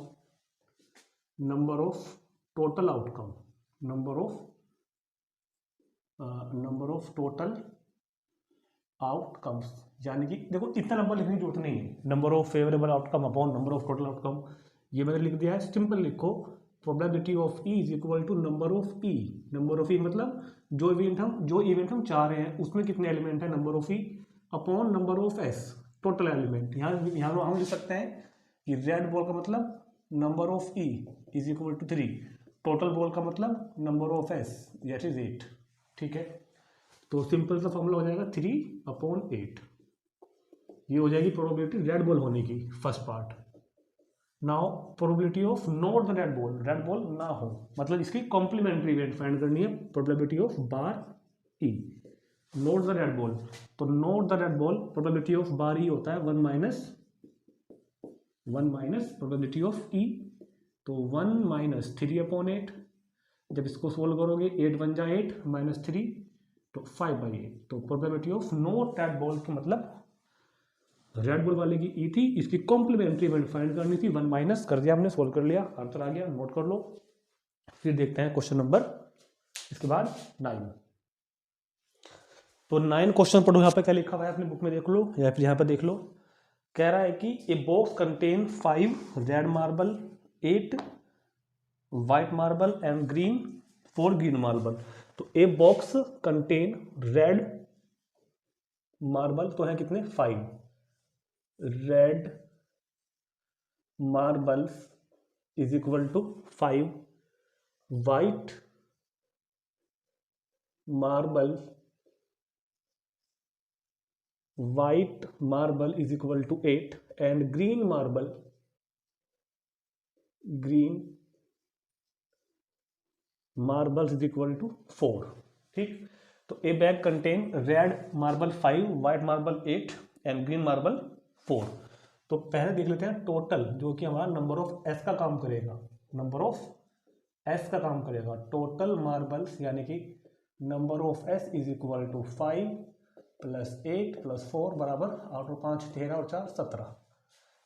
number of total outcome, number of total outcomes. यानी कि देखो इतना नंबर लिखने की जरूरत नहीं है, number of favourable outcome upon number of total outcome, ये मैंने लिख दिया है। सिंपल लिखो, probability of E is equal to number of E. Number of E मतलब जो इवेंट हम चाह रहे हैं उसमें कितने एलिमेंट है, number of E upon number of S, total element. यहाँ हम लिख सकते हैं कि रेड बॉल का मतलब number of E is equal to 3, total ball का मतलब number of S that is 8। ठीक है, तो सिंपल सा फॉर्मूला हो जाएगा 3/8। ये हो जाएगी प्रोबेबिलिटी रेड बॉल होने की, first part. Now probability of not the red ball ना हो, मतलब इसकी कॉम्प्लीमेंट्री इवेंट फाइंड करनी है, probability of bar E. Not the red ball, तो not the red ball probability of bar E होता है 1 माइनस प्रोबेबिलिटी ऑफ ई, तो 1 माइनस 3/8। जब इसको सोल्व करोगे 8 × 8 -3 तो 5/8। तो probability of not red ball की मतलब रेड बॉल वाले की ई थी, इसकी कॉम्प्लीमेंट्री इवेंट फाइंड करनी थी, 1 माइनस कर दिया हमने, सोल्व कर लिया, आंसर आ गया, नोट कर लो। फिर देखते हैं क्वेश्चन नंबर, इसके बाद 9। तो 9 क्वेश्चन पढ़ो, यहाँ पे क्या लिखा हुआ है अपनी बुक में देख लो या फिर यहाँ पे देख लो। कह रहा है कि a box contain 5 red marble, 8 white marble and 4 green marble. तो a box contain red marble तो है कितने 5, red marbles is equal to 5, white marble is equal to 8 and green marbles is equal to 4। ठीक, तो a bag contain red marble 5, white marble 8 and green marble 4। तो पहले देख लेते हैं टोटल, जो कि हमारा नंबर ऑफ एस का काम करेगा, टोटल मार्बल्स यानी कि number of S is equal to 5 + 8 + 4 बराबर 8 और 5 13 और 4 17।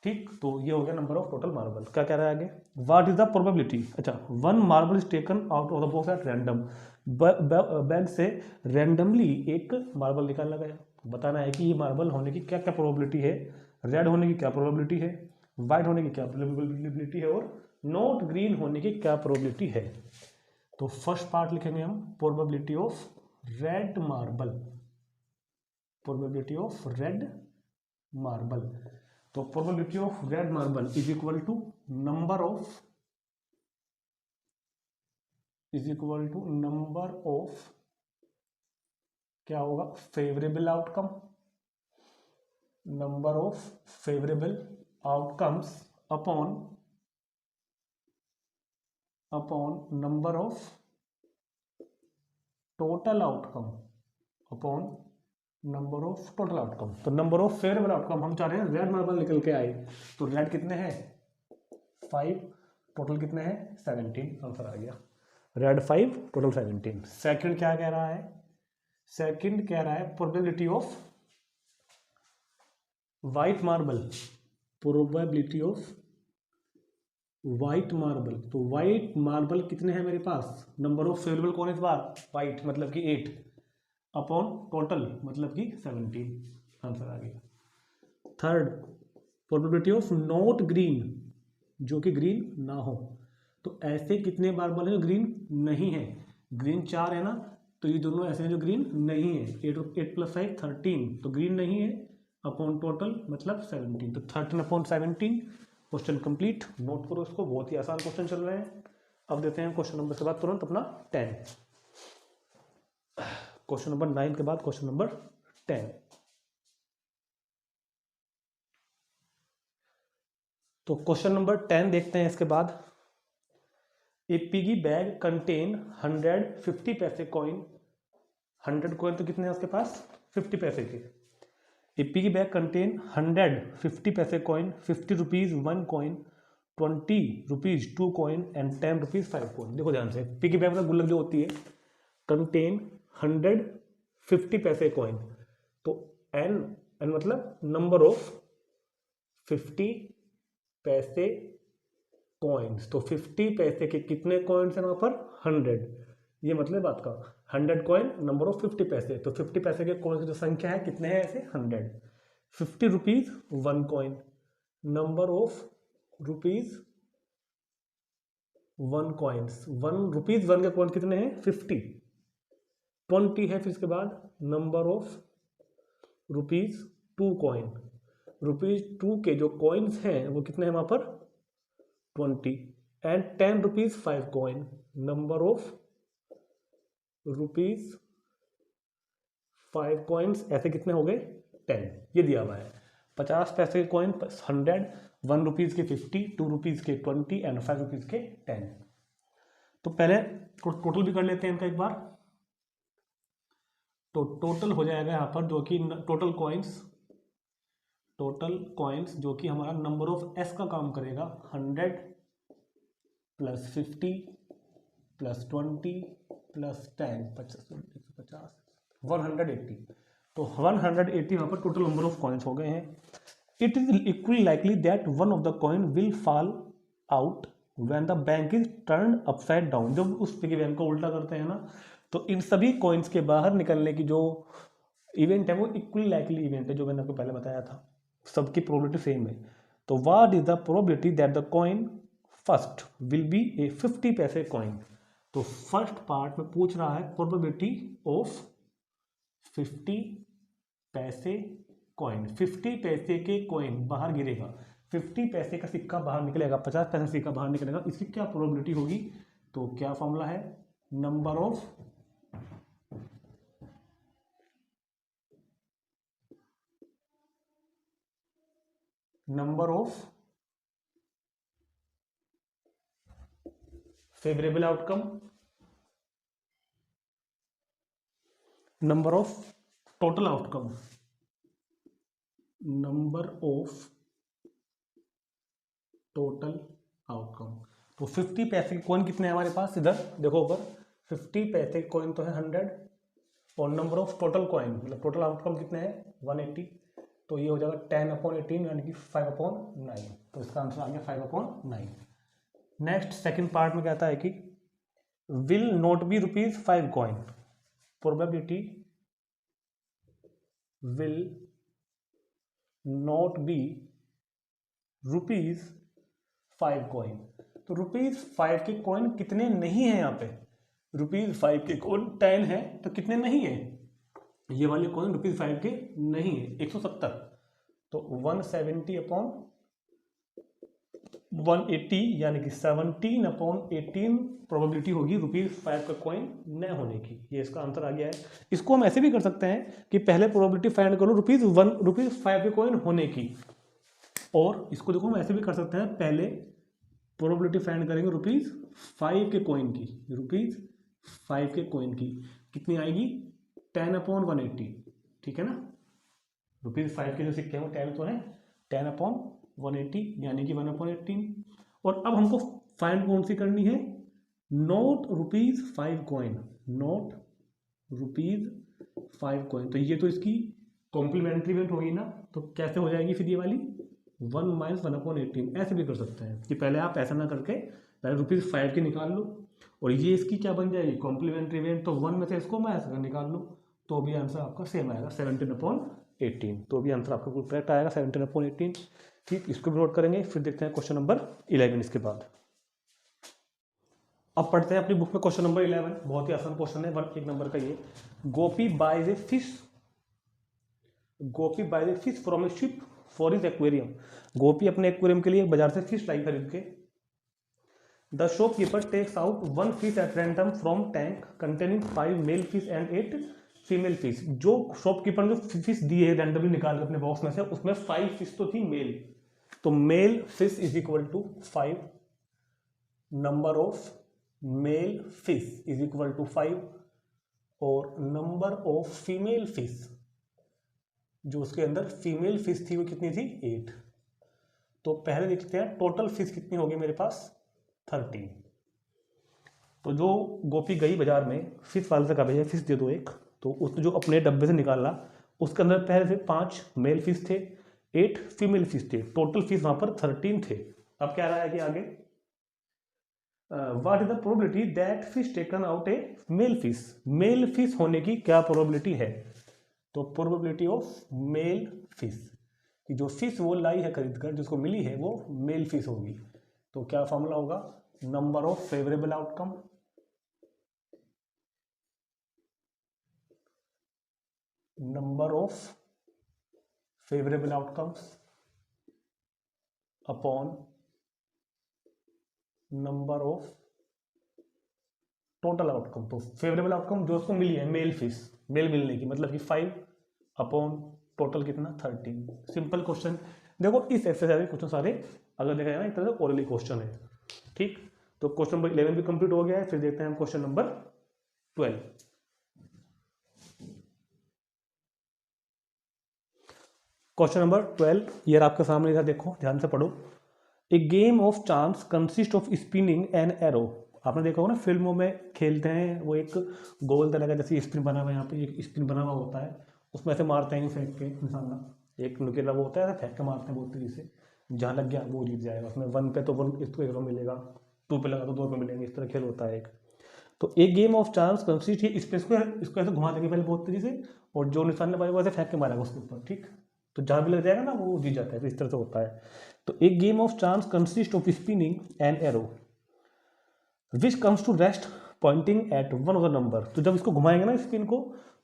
ठीक, तो ये हो गया नंबर ऑफ टोटल मार्बल। क्या कह रहा है आगे, व्हाट इज द प्रोबेबिलिटी, अच्छा, one marble is taken out of the box at random, bag से रैंडमली एक मार्बल निकाला गया, बताना है कि ये मार्बल होने की क्या क्या प्रोबेबिलिटी है, रेड होने की क्या प्रोबेबिलिटी है, व्हाइट होने की क्या प्रोबेबिलिटी है, और नॉट ग्रीन होने की क्या प्रोबेबिलिटी है। तो फर्स्ट पार्ट लिखेंगे हम, probability of red marble, probability of red marble. तो probability of red marble is equal to number of क्या होगा, favourable outcome, number of favourable outcomes upon number of total outcome upon number of total outcome. तो number of favourable outcome हम चाह रहे हैं red marble निकल के आए, तो रेड कितने हैं 5, टोटल कितने हैं 17, आंसर आ गया, रेड 5 टोटल 17। सेकंड क्या कह रहा है, सेकंड कह रहा है probability of white marble, probability of white marble. तो व्हाइट मार्बल कितने हैं मेरे पास, नंबर ऑफ फेवरेबल कौन इस बार व्हाइट मतलब कि 8 अपॉन टोटल मतलब कि 17, आंसर आ गया। Third probability of not green, जो कि ग्रीन ना हो, तो ऐसे कितने मार्बल हैं जो ग्रीन नहीं है, ग्रीन 4 है ना, तो ये दोनों ऐसे हैं जो ग्रीन नहीं है, 8 + 5 13, तो ग्रीन नहीं है, अपॉन टोटल मतलब 17, तो 13 अपॉन 17। क्वेश्चन कंप्लीट, नोट करो इसको, बहुत ही आसान क्वेश्चन चल रहे हैं। अब देते हैं क्वेश्चन नंबर के बाद तुरंत अपना 10, क्वेश्चन नंबर 9 के बाद क्वेश्चन नंबर 10। तो क्वेश्चन नंबर 10 देखते हैं इसके बाद, ए पिगी बैग कंटेन 150 पैसे कॉइन, 100 कॉइन तो कितने हैं उसके पास 50 पैसे के, ए पिगी बैग कंटेन 150 पैसे coin, 50 rupees 1 coin, 20 rupees 2 coin and 10 rupees 5 coin. देखो ध्यान से, पिगी बैग मतलब गुल्लक जो होती है, कंटेन 150 पैसे कॉइन, तो एन मतलब नंबर ऑफ 50 पैसे कॉइन्स, तो 50 पैसे के कितने कॉइन्स हैं वहां पर 100, ये मतलब बात का 100 कॉइन नंबर ऑफ 50 पैसे, तो 50 पैसे के कॉइन्स की जो संख्या है कितने हैं ऐसे 100, 50 rupees 1 coin, number of rupees 1 coins, 1 rupees 1 के कॉइन कितने हैं 50, 20 है, फिर इसके बाद number of rupees 2 coin, rupees 2 के जो कॉइन्स हैं वो कितने हैं वहां पर 20, and 10 rupees 5 coin, number of rupees 5 coins, ऐसे कितने हो गए 10, ये दिया हुआ है। 50 पैसे के कॉइन 100, 1 रुपीज के 50, 2 रुपीज के 20 एंड 5 रुपीज के 10। तो पहले टोटल भी कर लेते हैं इनका एक बार, तो टोटल हो जाएगा यहाँ पर जो कि टोटल कॉइन्स जो कि हमारा नंबर ऑफ एस का काम करेगा, 100 + 50 + 20 + 10 150 180, तो 180 यहाँ पर टोटल नंबर ऑफ कॉइन्स हो गए हैं। It is equally likely that one of the coin will fall out when the bank is turn upside down, जब उस पिगी बैंक को उल्टा करते हैं ना, तो इन सभी कॉइन्स के बाहर निकलने की जो इवेंट है वो इक्वली लाइकली इवेंट है, जो मैंने आपको पहले बताया था, सबकी प्रोबेबिलिटी सेम है। तो what is the probability that the coin first will be a 50 paise coin, तो फर्स्ट पार्ट में पूछ रहा है प्रोबेबिलिटी ऑफ 50 पैसे कॉइन, 50 पैसे के कॉइन बाहर गिरेगा, 50 पैसे का सिक्का बाहर निकलेगा, 50 पैसे का सिक्का बाहर निकलेगा, इसकी क्या प्रोबेबिलिटी होगी, तो क्या फॉर्मूला है, number of favourable outcome, number of total outcome, number of total outcome. तो 50 पैसे के कॉइन कितने हैं हमारे पास, इधर देखो ऊपर 50 पैसे कॉइन तो है 100 और नंबर ऑफ टोटल कॉइन मतलब टोटल आउटकम कितने हैं 180, तो ये हो जाएगा 10/18 यानी कि 5/9। तो इसका आंसर आ गया 5/9। नेक्स्ट सेकंड पार्ट में कहता है कि will not be ₹5 coin, probability will not be ₹5 coin. तो ₹5 के कॉइन कितने नहीं है यहाँ पे, ₹5 के कॉइन 10 है तो कितने नहीं है, ये वाले कॉइन ₹5 के नहीं है 170, तो 170/180 यानी कि 17/18 प्रोबेबिलिटी होगी ₹5 का कॉइन न होने की। ये इसका आंसर आ गया है। इसको हम ऐसे भी कर सकते हैं कि पहले प्रोबेबिलिटी फाइंड करो ₹5 के कॉइन होने की, और इसको देखो हम ऐसे भी कर सकते हैं, पहले प्रोबेबिलिटी फाइंड करेंगे ₹5 के कॉइन की, ₹5 के कॉइन की कितनी आएगी 10/180, ठीक है ना। ₹5 के जो सिक्के हैं वो 10 तो है 10/180 यानी कि 1/18। और अब हमको फाइंड कौन सी करनी है, नोट ₹5 कॉइन, नोट ₹5 कॉइन। तो ये तो इसकी कॉम्प्लीमेंट्री इवेंट होगी ना, तो कैसे हो जाएगी फिर ये वाली 1 - 1/18। ऐसे भी कर सकते हैं कि पहले आप ऐसा ना करके पहले ₹5 की निकाल लो और ये इसकी क्या बन जाएगी कॉम्प्लीमेंट्री इवेंट, तो 1 में से इसको मैं ऐसा निकाल लो तो भी आंसर आपका सेम आएगा 17/18। तो भी आंसर आपका करेक्ट आएगा 17/18। ठीक, इसको भी नोट करेंगे। फिर देखते हैं क्वेश्चन नंबर 11 इसके बाद। अब पढ़ते हैं अपनी बुक में क्वेश्चन नंबर 11। बहुत ही आसान क्वेश्चन है, 1 नंबर का ये। Gopi buys a fish from a ship for his aquarium. Gopi अपने एक्वेरियम के लिए बाजार से फिश लाई खरीद के। The shopkeeper takes out 1 fish at random from tank containing 5 male fish and 8 female fish. जो शॉपकीपर ने फिश दी है रैंडमली निकाल के अपने बॉक्स में से, उसमें 5 फिश तो थी मेल, तो male fish is equal to 5, number of male fish is equal to 5 और नंबर ऑफ फीमेल फिश, जो उसके अंदर फीमेल फिश थी वो कितनी थी 8। तो पहले देखते हैं टोटल फिश कितनी होगी मेरे पास 13। तो जो गोपी गई बाजार में फिश वाले से कहा भैया फिश दे दो एक, तो उसने जो अपने डब्बे से निकाला उसके अंदर पहले से 5 मेल फिश थे, 8 फीमेल फिश थे, टोटल फिश वहां पर 13 थे। अब क्या रहा है कि आगे what is the probability that fish taken out a male fish होने की क्या प्रोबेबिलिटी है। तो प्रोबेबिलिटी ऑफ मेल फिश कि जो फिश वो लाई है खरीद कर, जिसको मिली है वो मेल फिश होगी। तो क्या फॉर्मूला होगा, number of favourable outcome upon number of total outcome. तो फेवरेबल आउटकम जो उसको मिली है मेल मिलने की, मतलब कि 5 अपॉन टोटल कितना 13। Simple question. देखो इस एक्सरसाइज के क्वेश्चन सारे अगर देखा जाए ना एक तरह से ओरली क्वेश्चन है। ठीक, तो क्वेश्चन नंबर 11 भी कंप्लीट हो गया है। फिर देखते हैं हम क्वेश्चन नंबर 12। क्वेश्चन नंबर 12 ये आपके सामने था, देखो ध्यान से पढ़ो। A game of chance consist of spinning an arrow. आपने देखा होगा ना फिल्मों में खेलते हैं, वो एक गोल तरह का जैसे स्पिन बना हुआ है, यहाँ पे एक स्पिन बना हुआ होता है, उसमें ऐसे मारते हैं फेंक के निशाना, एक नुकीला वो होता है फेंक के मारते हैं बहुत तेजी से, जहाँ लग गया वो जीत जाएगा। उसमें 1 पे तो 1 इसको 1 मिलेगा, 2 पे लगा तो 2 पे मिलेंगे, इस तरह खेल होता है एक। तो एक गेम ऑफ चांस कंसिस्ट है, इसको ऐसे घुमा देंगे पहले बहुत तेजी से, और जो निशान लगाएगा वो ऐसे फेंक के मारेगा उसके ऊपर। ठीक, तो जहाँ भी लग जाएगा ना वो जीत जाता है। तो इस तरह से होता है। तो एक game of chance consist of spinning an arrow which comes to rest pointing at one of the number. तो जब इसको घुमाएंगे ना स्पिन को,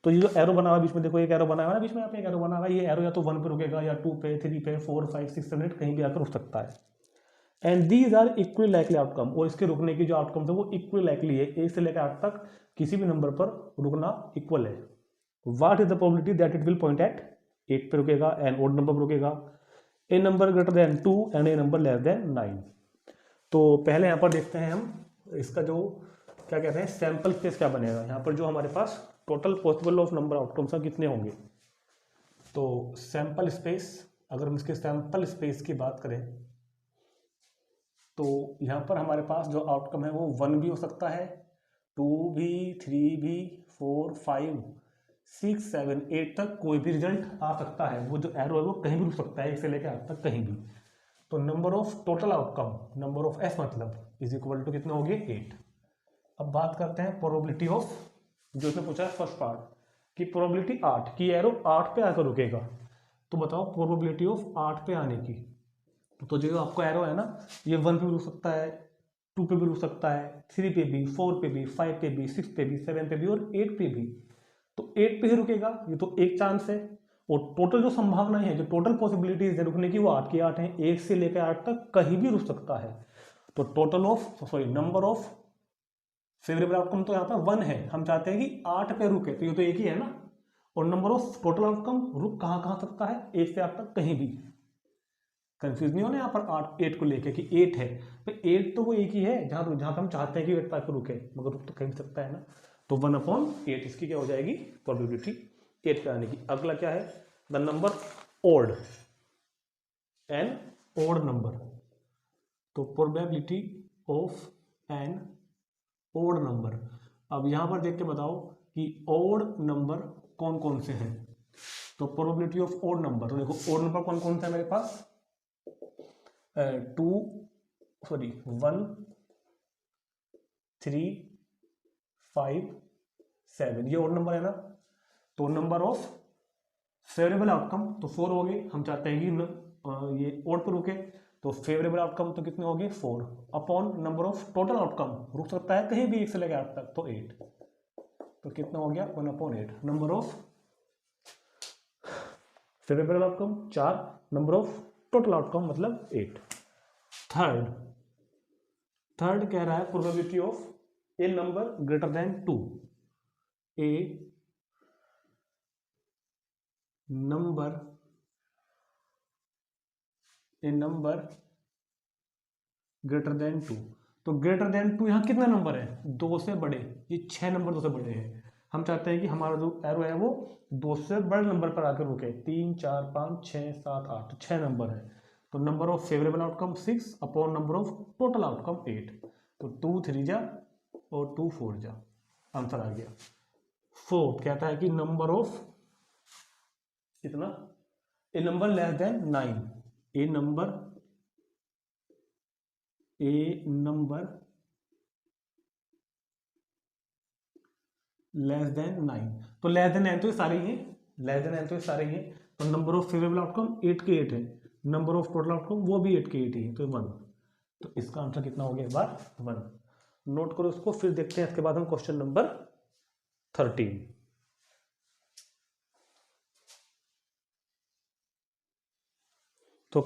तो ये जो एरो बना हुआ बीच में, देखो एक एरो बना हुआ है ना बीच में, यहाँ पे एक एरो बना हुआ है, ये एरो या तो 1 पे रुकेगा या 2 पे, 3 पे, 4, 5, 6, 7, 8 कहीं भी आकर रुक सकता है। And these are equally likely outcome, और इसके रुकने की जो आउटकम है वो इक्वली लाइकली है, 1 से लेकर 8 तक किसी भी नंबर पर रुकना इक्वल है। What is the probability that it will point at 8 पे रुकेगा एंड ओड नंबर पर रुकेगा, a number greater than 2 and a number less than 9। तो पहले यहाँ पर देखते हैं हम इसका जो क्या कहते हैं सैंपल स्पेस क्या बनेगा। यहाँ पर जो हमारे पास total possible of number outcomes कितने होंगे, तो सैंपल स्पेस, अगर हम इसके सैंपल स्पेस की बात करें तो यहाँ पर हमारे पास जो आउटकम है वो 1 भी हो सकता है, 2 भी, 3 भी, 4, 5, 6, 7, 8 तक कोई भी रिजल्ट आ सकता है। वो जो एरो है वो कहीं भी रुक सकता है, 1 से लेकर 8 तक कहीं भी। तो number of total outcome, number of S मतलब इज इक्वल टू कितना हो गया 8। अब बात करते हैं प्रोबेबिलिटी ऑफ, जो इसमें पूछा है फर्स्ट पार्ट कि प्रोबेबिलिटी 8 की एरो 8 पे आकर रुकेगा, तो बताओ प्रोबेबिलिटी ऑफ 8 पे आने की। तो जो आपको एरो है ना, ये 1 पे भी रुक सकता है, 2 पे भी रुक सकता है, 3 पे भी, 4 पे भी, 5 पे भी, 6 पे भी, 7 पे भी और 8 पे भी। तो 8 पे ही रुकेगा, ये तो एक चांस है। और टोटल जो संभावनाएं है, जो टोटल पॉसिबिलिटीज है रुकने की, वो 8 की 8 है। 1 से लेकर 8 तक कहीं भी रुक सकता है। तो total of number of favourable outcome तो यहाँ पर 1 है, हम चाहते हैं कि 8 पे रुके, तो ये तो एक ही है ना। और नंबर ऑफ टोटल आउटकम रुक कहाँ कहाँ सकता है, 1 से 8 तक कहीं भी। कंफ्यूज नहीं होना यहाँ पर 8 को लेके कि 8 है, तो 8 तो वो एक ही है जहाँ जहाँ हम चाहते हैं कि 8 पे रुके, मगर रुक तो कहीं भी सकता है ना। तो 1/8 इसकी क्या हो जाएगी, प्रोबेबिलिटी 8 पे आने की। अगला क्या है, the number odd, an odd number. तो probability of an odd number. अब यहां पर देख के बताओ कि ओड नंबर कौन कौन से हैं। तो प्रोबेबिलिटी ऑफ ओड नंबर, तो देखो ओड नंबर कौन कौन सा है मेरे पास, 1, 3, 5, 7, ये ओड नंबर है ना। तो नंबर ऑफ फेवरेबल आउटकम तो 4 हो गए, हम चाहते हैं कि ये ओड पर रुके, तो फेवरेबल आउटकम तो कितने हो गए 4 upon number of total outcome, रुक सकता है कहीं भी 1 से लेकर 8 तक, तो 8। तो कितना हो गया 1/8। Number of favourable outcome 4, number of total outcome मतलब 8। थर्ड कह रहा है probability of A number greater than 2, A number greater than 2। तो ग्रेटर देन 2 यहाँ कितना नंबर है, 2 से बड़े, ये 6 नंबर 2 से बड़े हैं। हम चाहते हैं कि हमारा जो एरो है वो 2 से बड़े नंबर पर आकर रुके, 3, 4, 5, 6, 7, 8, 6 नंबर है। तो number of favourable outcome 6 upon number of total outcome 8। तो 2 3 जा और 2 4 जा, आंसर आ गया। फोर्थ कहता है कि नंबर ऑफ कितना, ए नंबर लेस देन 9, ए नंबर लेस देन 9। तो लेस देन 9 तो ये सारे ही हैं, लेस देन 9 तो ये सारे ही हैं। तो नंबर ऑफ फेवरेबल आउटकम 8 के 8 है, नंबर ऑफ टोटल आउटकम वो भी 8 के 8 ही है, तो 1। तो इसका आंसर कितना हो गया, एक बार 1। नोट करो इसको, फिर देखते हैं इसके बाद हम क्वेश्चन नंबर 13। तो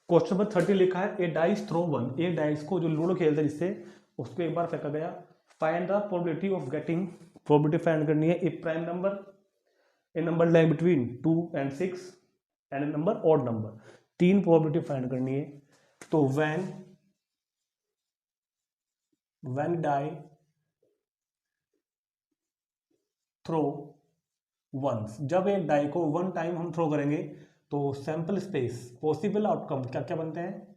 क्वेश्चन नंबर 30 लिखा है, ए डाइस थ्रो 1, एक डाइस को जो लूडो खेलते हैं जिससे, उसको एक बार फेंका गया। Find the probability of getting, probability find करनी है a prime number, a number like between 2 and 6 and a number odd number. 3 probability find करनी है। तो व्हेन डाई थ्रो वंस, जब एक डाई को 1 टाइम हम थ्रो करेंगे तो सैंपल स्पेस पॉसिबल आउटकम क्या क्या बनते हैं,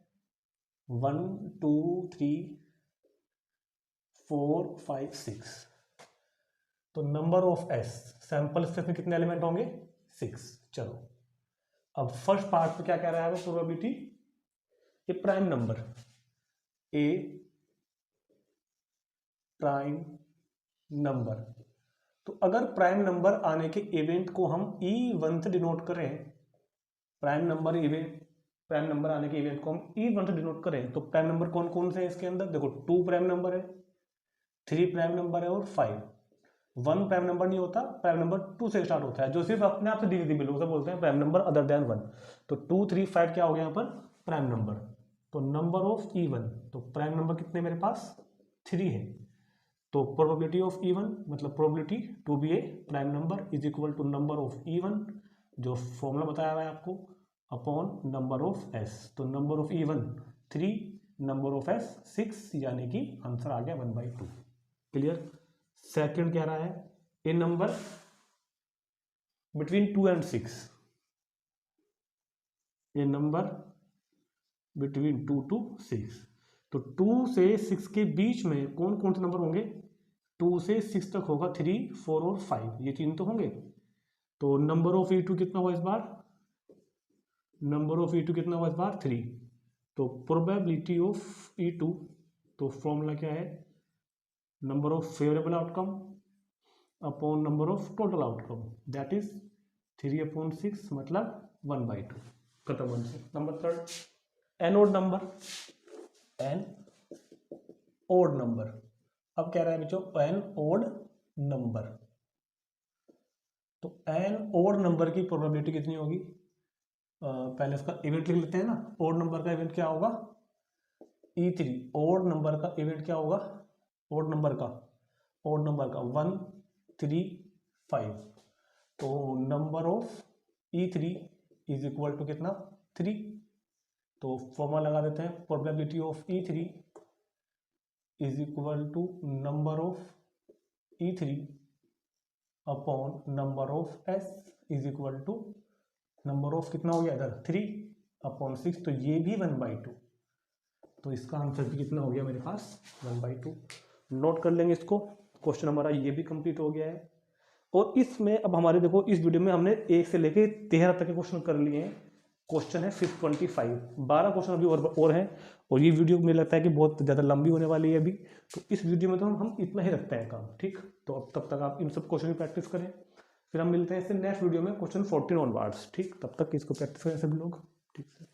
1 2 3 4 5 6। तो number of S, sample space में कितने एलिमेंट होंगे 6। चलो अब फर्स्ट पार्ट पे क्या कह रहा है वो प्रोबेबिलिटी, ए प्राइम नंबर, ए प्राइम नंबर। तो अगर प्राइम नंबर आने के इवेंट को हम E1 से डिनोट करें, प्राइम नंबर आने के इवेंट को हम E1 से डिनोट करें, तो प्राइम नंबर कौन कौन से हैं इसके अंदर, देखो 2 प्राइम नंबर है, 3 प्राइम नंबर है और 5। 1 प्राइम नंबर नहीं होता, प्राइम नंबर 2 से स्टार्ट होता है, जो सिर्फ अपने आप से डिविजिबल उसे बोलते हैं प्राइम नंबर अदर देन 1। तो 2 3 5 क्या हो गया यहाँ पर प्राइम नंबर। तो नंबर ऑफ E1, तो प्राइम नंबर कितने मेरे पास 3 है। तो प्रोबेबिलिटी ऑफ E1 मतलब probability to be a prime number is equal to number of E1, जो फॉर्मूला बताया हुआ है आपको, अपॉन नंबर ऑफ S। तो number of E1 3, number of S 6, यानी कि आंसर आ गया 1/2। क्लियर। सेकंड कह रहा है a number between 2 and 6, a number between 2 to 6। तो 2 से 6 के बीच में कौन कौन से नंबर होंगे, 2 से 6 तक होगा 3, 4 और 5, ये 3 तो होंगे। तो नंबर ऑफ E2 कितना हुआ इस बार, नंबर ऑफ E2 कितना हुआ इस बार 3। तो प्रोबेबिलिटी ऑफ E2, तो फॉर्मूला क्या है, number of favourable outcome upon number of total outcome, that is 3/6 मतलब 1/2, खत्म answer. Number third, an odd number, an odd number. अब कह रहा है बच्चों एन ओड नंबर, तो एन ओड नंबर की प्रोबेबिलिटी कितनी होगी, पहले उसका इवेंट लिख लेते हैं ना। ओड नंबर का इवेंट क्या होगा, E3। ओड नंबर का इवेंट क्या होगा, ओड नंबर का 1, 3, 5। तो number of E3 is equal to कितना 3। तो फॉर्मूला लगा देते हैं, probability of E3 is equal to number of E3 upon number of S is equal to number of कितना हो गया इधर 3/6, तो ये भी 1/2। तो इसका आंसर भी कितना हो गया मेरे पास 1/2। नोट कर लेंगे इसको। क्वेश्चन हमारा ये भी कंप्लीट हो गया है। और इसमें अब हमारे देखो इस वीडियो में हमने 1 से लेके 13 तक के क्वेश्चन कर लिए हैं। क्वेश्चन है 625, 12 क्वेश्चन अभी और हैं। और ये वीडियो मुझे लगता है कि बहुत ज़्यादा लंबी होने वाली है अभी, तो इस वीडियो में तो हम इतना ही रखते हैं काम, ठीक। तो अब तब तक आप इन सब क्वेश्चन की प्रैक्टिस करें, फिर हम मिलते हैं इससे नेक्स्ट वीडियो में क्वेश्चन 14 ऑनवर्ड्स, ठीक। तब तक इसको प्रैक्टिस करें सभी लोग, ठीक है।